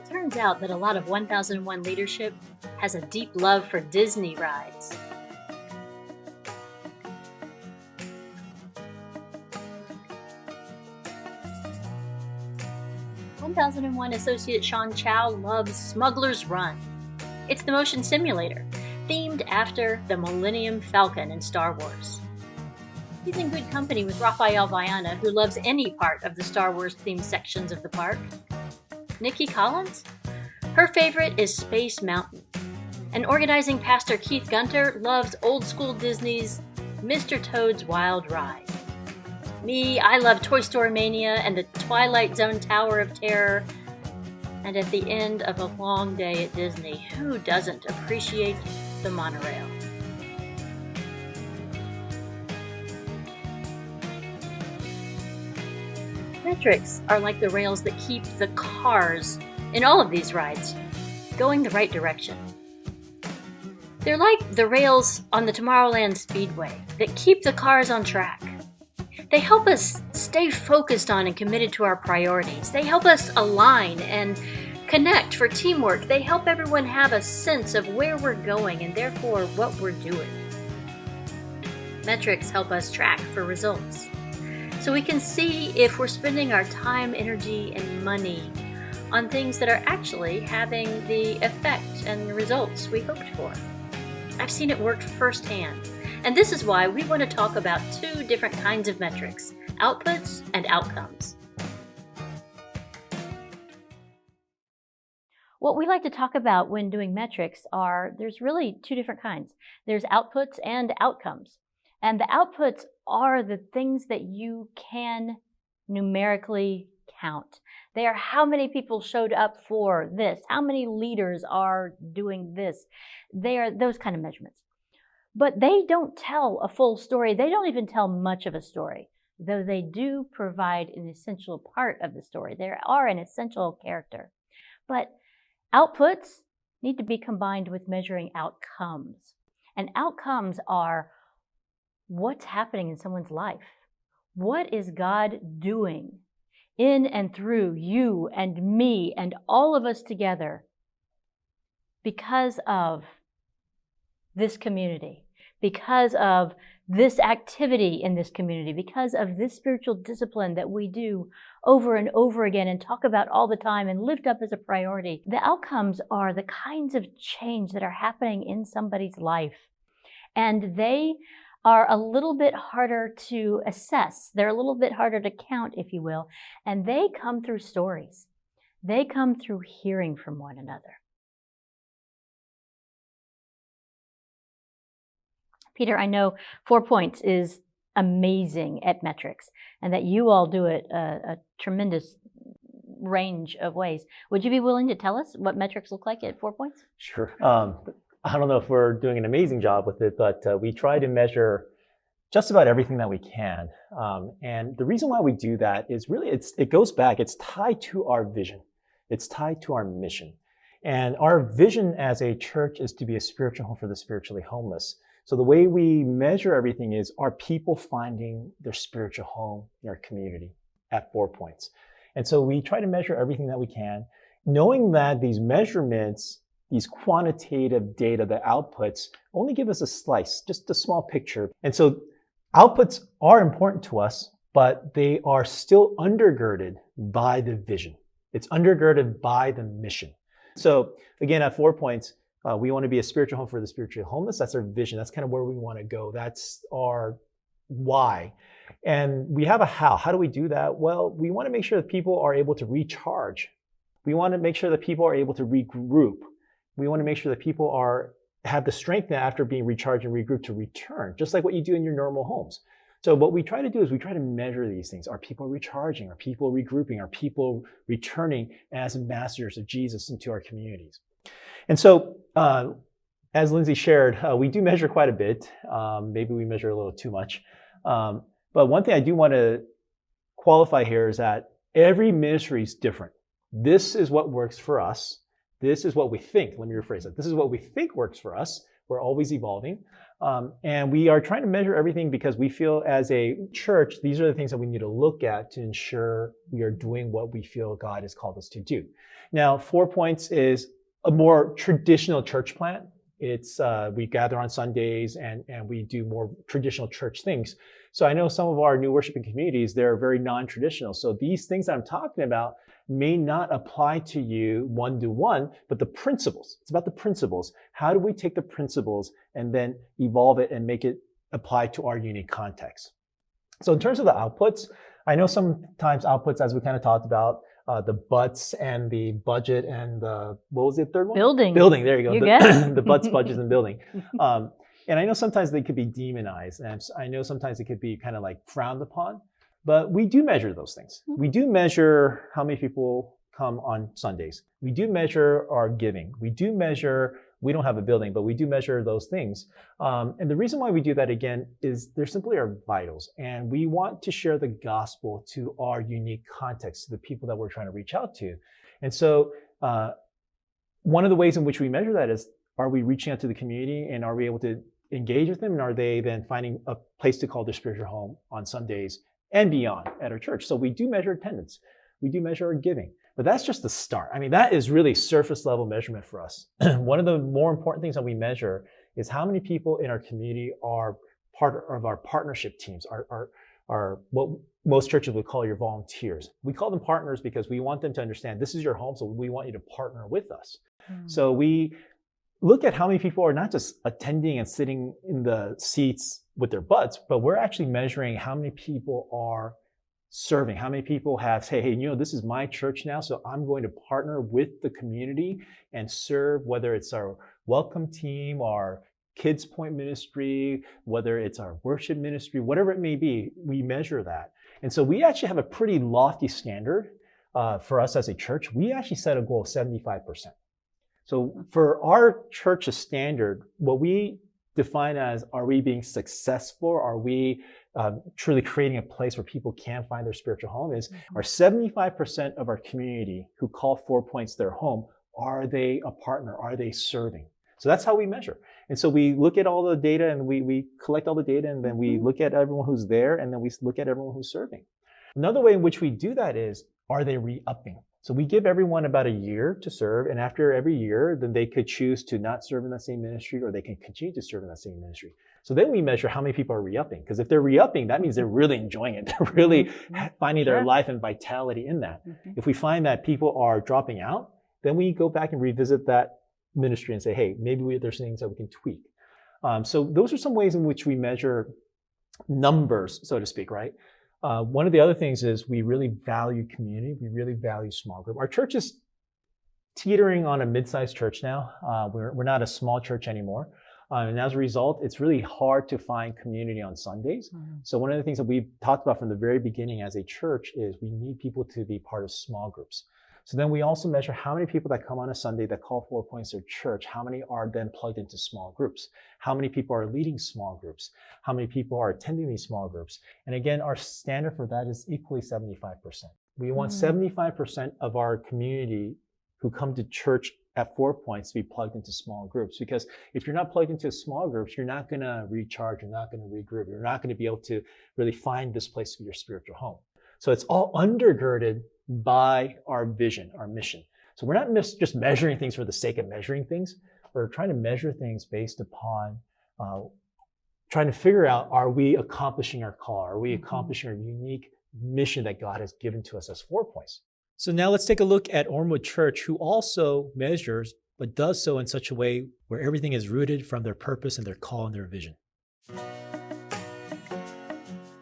Turns out that a lot of 1001 leadership has a deep love for Disney rides. "1001 associate Sean Chow loves Smuggler's Run. It's the motion simulator, themed after the Millennium Falcon in Star Wars. He's in good company with Raphael Viana, who loves any part of the Star Wars-themed sections of the park. Nikki Collins? Her favorite is Space Mountain. And organizing pastor Keith Gunter loves old-school Disney's Mr. Toad's Wild Ride. Me, I love Toy Story Mania and the Twilight Zone Tower of Terror. And at the end of a long day at Disney, who doesn't appreciate the monorail? Metrics are like the rails that keep the cars in all of these rides going the right direction. They're like the rails on the Tomorrowland Speedway that keep the cars on track. They help us stay focused on and committed to our priorities. They help us align and connect for teamwork. They help everyone have a sense of where we're going and therefore what we're doing. Metrics help us track for results, so we can see if we're spending our time, energy, and money on things that are actually having the effect and the results we hoped for. I've seen it work firsthand, and this is why we want to talk about two different kinds of metrics: outputs and outcomes. What we like to talk about when doing metrics there's really two different kinds. There's outputs and outcomes. And the outputs are the things that you can numerically count. They are how many people showed up for this, how many leaders are doing this. They are those kind of measurements. But they don't tell a full story. They don't even tell much of a story, though they do provide an essential part of the story. They are an essential character. But outputs need to be combined with measuring outcomes. And outcomes are what's happening in someone's life. What is God doing in and through you and me and all of us together because of this community, because of this activity in this community, because of this spiritual discipline that we do over and over again and talk about all the time and lift up as a priority. The outcomes are the kinds of change that are happening in somebody's life. And they are a little bit harder to assess. They're a little bit harder to count, if you will. And they come through stories. They come through hearing from one another. Peter, I know 4 Points is amazing at metrics and that you all do it a tremendous range of ways. Would you be willing to tell us what metrics look like at 4 Points? Sure. I don't know if we're doing an amazing job with it, but we try to measure just about everything that we can. And the reason why we do that is really, it goes back, it's tied to our vision. It's tied to our mission. And our vision as a church is to be a spiritual home for the spiritually homeless. So the way we measure everything is, are people finding their spiritual home in our community at 4 Points? And so we try to measure everything that we can, knowing that these measurements, these quantitative data, the outputs, only give us a slice, just a small picture. And so outputs are important to us, but they are still undergirded by the vision. It's undergirded by the mission. So again, at 4 Points, we want to be a spiritual home for the spiritually homeless. That's our vision. That's kind of where we want to go. That's our why. And we have a how. How do we do that? Well, we want to make sure that people are able to recharge. We want to make sure that people are able to regroup. We want to make sure that people have the strength now after being recharged and regrouped to return, just like what you do in your normal homes. So what we try to do is we try to measure these things. Are people recharging? Are people regrouping? Are people returning as ambassadors of Jesus into our communities? And so, as Lindsay shared, we do measure quite a bit. Maybe we measure a little too much. But one thing I do want to qualify here is that every ministry is different. This is what works for us. This is what we think. Let me rephrase that. This is what we think works for us. We're always evolving. And we are trying to measure everything because we feel as a church, these are the things that we need to look at to ensure we are doing what we feel God has called us to do. Now, 4 Points is a more traditional church plant. It's we gather on Sundays and we do more traditional church things. So I know some of our new worshiping communities, they're very non-traditional. So these things that I'm talking about may not apply to you one-to-one, but the principles. It's about the principles. How do we take the principles and then evolve it and make it apply to our unique context? So in terms of the outputs, I know sometimes outputs, as we kind of talked about, the butts and the budget and the, what was the third one? Building. Building, there you go. You get it. The butts, budgets, and building. And I know sometimes they could be demonized, and I know sometimes it could be kind of like frowned upon, but we do measure those things. We do measure how many people come on Sundays. We do measure our giving. We do measure, we don't have a building, but we do measure those things. And the reason why we do that, again, is they're simply our vitals. And we want to share the gospel to our unique context, to the people that we're trying to reach out to. And so one of the ways in which we measure that is, are we reaching out to the community and are we able to engage with them? And are they then finding a place to call their spiritual home on Sundays and beyond at our church? So we do measure attendance. We do measure our giving. But that's just the start. I mean, that is really surface level measurement for us. One of the more important things that we measure is how many people in our community are part of our partnership teams, are what most churches would call your volunteers. We call them partners because we want them to understand this is your home, so we want you to partner with us. So we look at how many people are not just attending and sitting in the seats with their butts, but we're actually measuring how many people are serving, how many people have say, hey, this is my church now, so I'm going to partner with the community and serve, whether it's our welcome team, our kids point ministry, whether it's our worship ministry, whatever it may be, we measure that. And so we actually have a pretty lofty standard for us as a church. We actually set a goal of 75%. So for our church's standard, what we define as, are we being successful? Are we truly creating a place where people can find their spiritual home? Is are 75% of our community who call 4 Points their home, are they a partner? Are they serving? So that's how we measure. And so we look at all the data and we collect all the data, and then we look at everyone who's there, and then we look at everyone who's serving. Another way in which we do that is, are they re-upping? So we give everyone about a year to serve, and after every year, then they could choose to not serve in that same ministry, or they can continue to serve in that same ministry. So then we measure how many people are re-upping, because if they're re-upping, that means they're really enjoying it. They're really finding their life and vitality in that. If we find that people are dropping out, then we go back and revisit that ministry and say, hey, maybe there's things that we can tweak. So those are some ways in which we measure numbers, so to speak, right? One of the other things is we really value community. We really value small group. Our church is teetering on a mid-sized church now. We're not a small church anymore. And as a result, it's really hard to find community on Sundays. So one of the things that we've talked about from the very beginning as a church is we need people to be part of small groups. So then we also measure how many people that come on a Sunday that call 4 Points their church, how many are then plugged into small groups, how many people are leading small groups, how many people are attending these small groups. And again, our standard for that is equally 75%. We want 75% of our community who come to church at 4 Points to be plugged into small groups. Because if you're not plugged into small groups, you're not going to recharge, you're not going to regroup, you're not going to be able to really find this place to be your spiritual home. So it's all undergirded by our vision, our mission. So we're not just measuring things for the sake of measuring things. We're trying to measure things based upon trying to figure out, are we accomplishing our call? Are we accomplishing our unique mission that God has given to us as 4 Points? So now let's take a look at Onward Church, who also measures, but does so in such a way where everything is rooted from their purpose and their call and their vision. I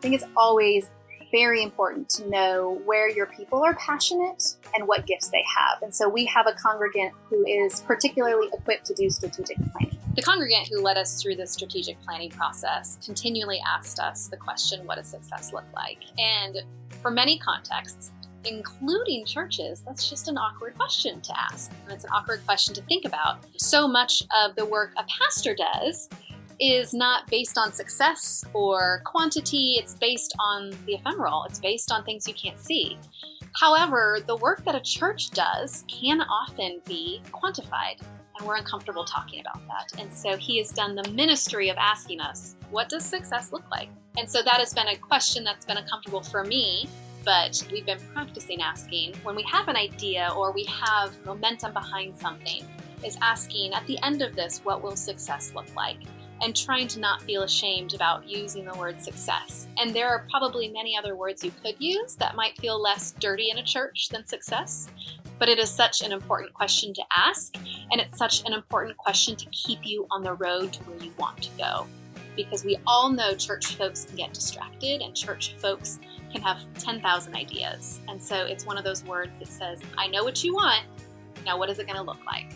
think it's always very important to know where your people are passionate and what gifts they have. And so we have a congregant who is particularly equipped to do strategic planning. The congregant who led us through the strategic planning process continually asked us the question, what does success look like? And for many contexts, including churches, that's just an awkward question to ask. And it's an awkward question to think about. So much of the work a pastor does is not based on success or quantity. It's based on the ephemeral. It's based on things you can't see. However, the work that a church does can often be quantified. and we're uncomfortable talking about that. And so he has done the ministry of asking us, what does success look like? And so that has been a question that's been uncomfortable for me, but we've been practicing asking when we have an idea or we have momentum behind something, is asking at the end of this, what will success look like? And trying to not feel ashamed about using the word success. And there are probably many other words you could use that might feel less dirty in a church than success, but it is such an important question to ask, and it's such an important question to keep you on the road to where you want to go. Because we all know church folks can get distracted, and church folks can have 10,000 ideas. And so it's one of those words that says, I know what you want, now what is it going to look like?